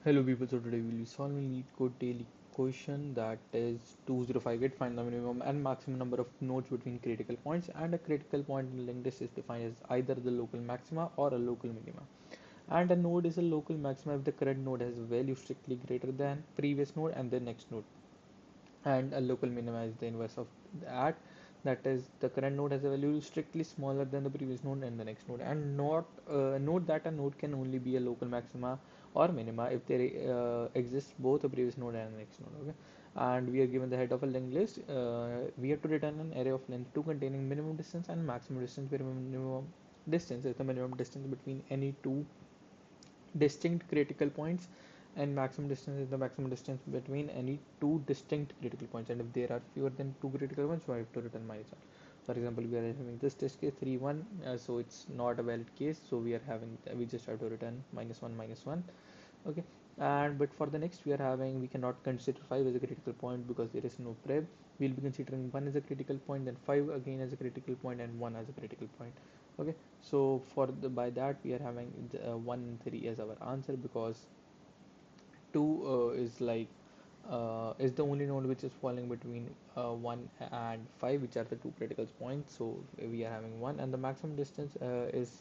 Hello people, so today we'll be solving LeetCode daily question that is 2058. Find the minimum and maximum number of nodes between critical points, and a critical point in a linked list is defined as either the local maxima or a local minima. And a node is a local maxima if the current node has a value strictly greater than previous node and the next node, and a local minima is the inverse of that. That is, the current node has a value strictly smaller than the previous node and the next node. And not note that a node can only be a local maxima or minima if there exists both a previous node and a next node. Okay, and we are given the head of a linked list. We have to return an array of length 2 containing minimum distance and maximum distance, where minimum distance is the minimum distance between any two distinct critical points, and maximum distance is the maximum distance between any two distinct critical points. And if there are fewer than two critical points, we have to return minus one. For example, we are having this test case 3 1, so it's not a valid case, so we just have to return minus 1. Okay, and but for the next, we cannot consider 5 as a critical point because there is no prep. We'll be considering 1 as a critical point, then 5 again as a critical point, and 1 as a critical point. Okay, so by that we are having 1 and 3 as our answer, because 2 is the only node which is falling between 1 and 5, which are the two critical points. So we are having 1, and the maximum distance is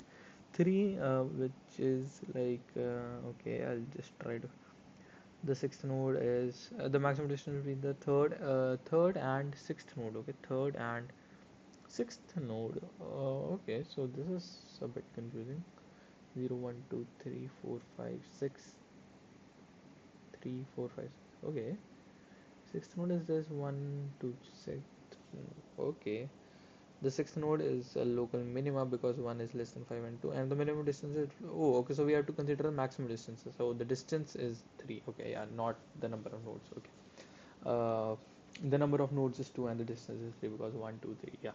3, which is okay, I'll just try to. The sixth node is the maximum distance between the third and sixth node. Okay, third and sixth node. Okay, so this is a bit confusing. 0 1 2 3 4 5 6 3 4 5 6. Okay, sixth node is this 1 2 6. Okay, the sixth node is a local minima because 1 is less than 5 and 2, and the minimum distance is, oh, okay, so we have to consider the maximum distance. So the distance is 3. Okay, yeah, not the number of nodes. Okay, uh, the number of nodes is 2 and the distance is 3 because 1 2 3. Yeah.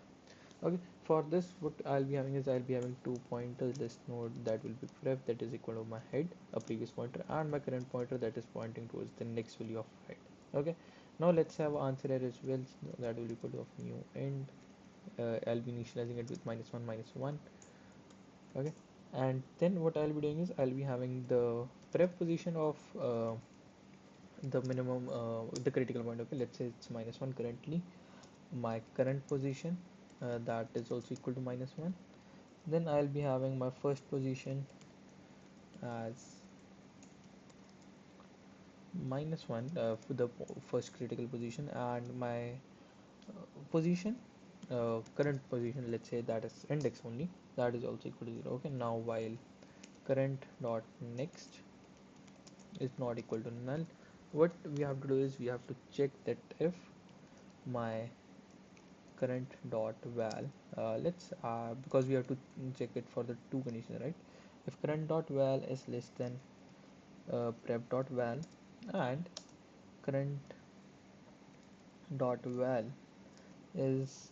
Okay, for this, what I'll be having is I'll be having two pointers. This node that will be pref, that is equal to my head, a previous pointer, and my current pointer that is pointing towards the next value of head. Okay, now let's have answer here as well. That will be equal to of new end. I'll be initializing it with -1 -1. Okay, and then what I'll be doing is I'll be having the pref position of the minimum, the critical point. Okay, let's say it's -1 currently. My current position, that is also equal to -1. Then I'll be having my first position as -1 for the first critical position, and my position, current position, let's say that is index only, that is also equal to 0. Okay, now while current dot next is not equal to null, what we have to do is we have to check that if my current dot val, let's because we have to check it for the two conditions, right? If current dot val is less than prep dot val, and current dot val is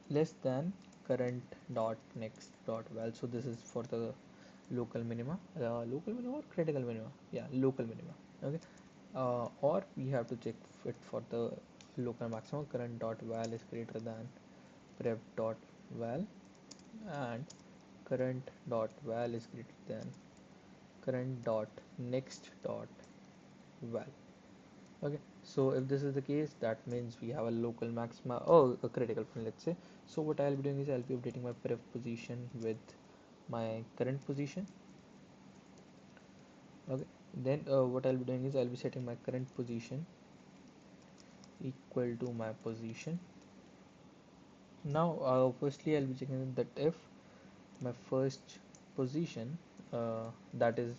less than current dot next dot val, so this is for the local minima or critical minima, yeah, local minima. Okay, or we have to check it for the local maximum. Current dot val is greater than prep dot val, and current dot val is greater than current dot next dot val. Okay, so if this is the case, that means we have a local maxima or a critical point, let's say. So what I'll be doing is I'll be updating my pref position with my current position. Okay, then what I'll be doing is I'll be setting my current position equal to my position. Now firstly I'll be checking that if my first position, that is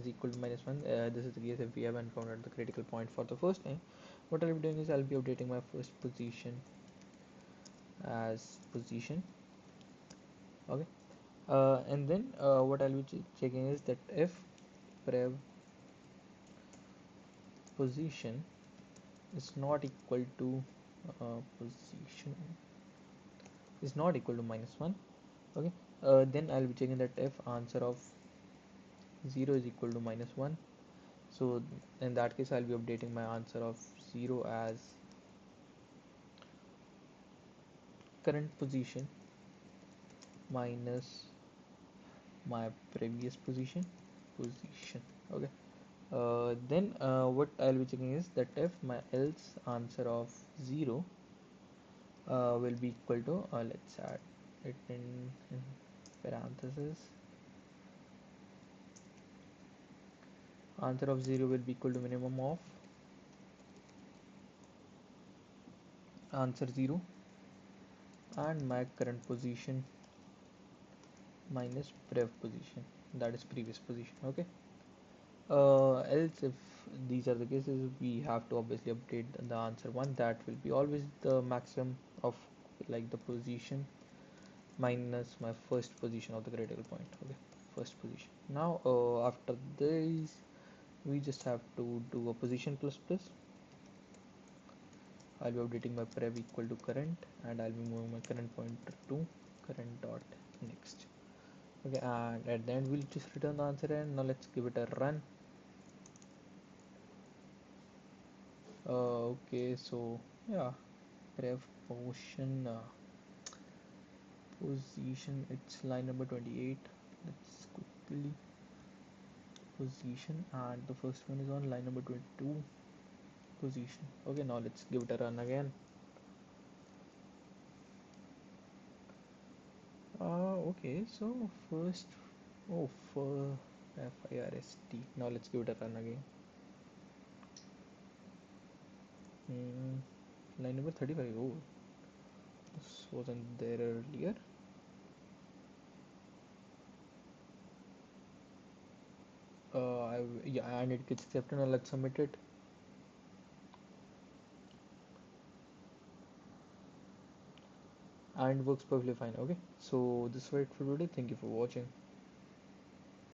equal to -1, this is the case if we have encountered the critical point for the first time. What I'll be doing is I'll be updating my first position as position. Okay, and then what I'll be checking is that if prev position is not equal to position is not equal to -1. Okay, then I'll be checking that if answer of 0 is equal to -1. So in that case I'll be updating my answer of 0 as current position minus my previous position. Okay, Then what I'll be checking is that if my else answer of 0 will be equal to, let's add it in parentheses, answer of 0 will be equal to minimum of answer 0 and my current position minus prev position, that is previous position. Okay. Else if these are the cases, we have to obviously update the answer 1, that will be always the maximum of like the position minus my first position of the critical point. Okay, first position. Now after this we just have to do a position plus plus. I'll be updating my prev equal to current, and I'll be moving my current pointer to current dot next. Okay, and at the end we'll just return the answer, and now let's give it a run. Okay, so yeah, prev motion position, it's line number 28. Let's quickly position, and the first one is on line number 22 position. Okay, now let's give it a run again. Okay, so first, oh, for FIRST. Now let's give it a run again. Line number 35. Oh, this wasn't there earlier. Yeah, and it gets accepted. Now let's submit it. And works perfectly fine. Okay, so this is it for today. Thank you for watching.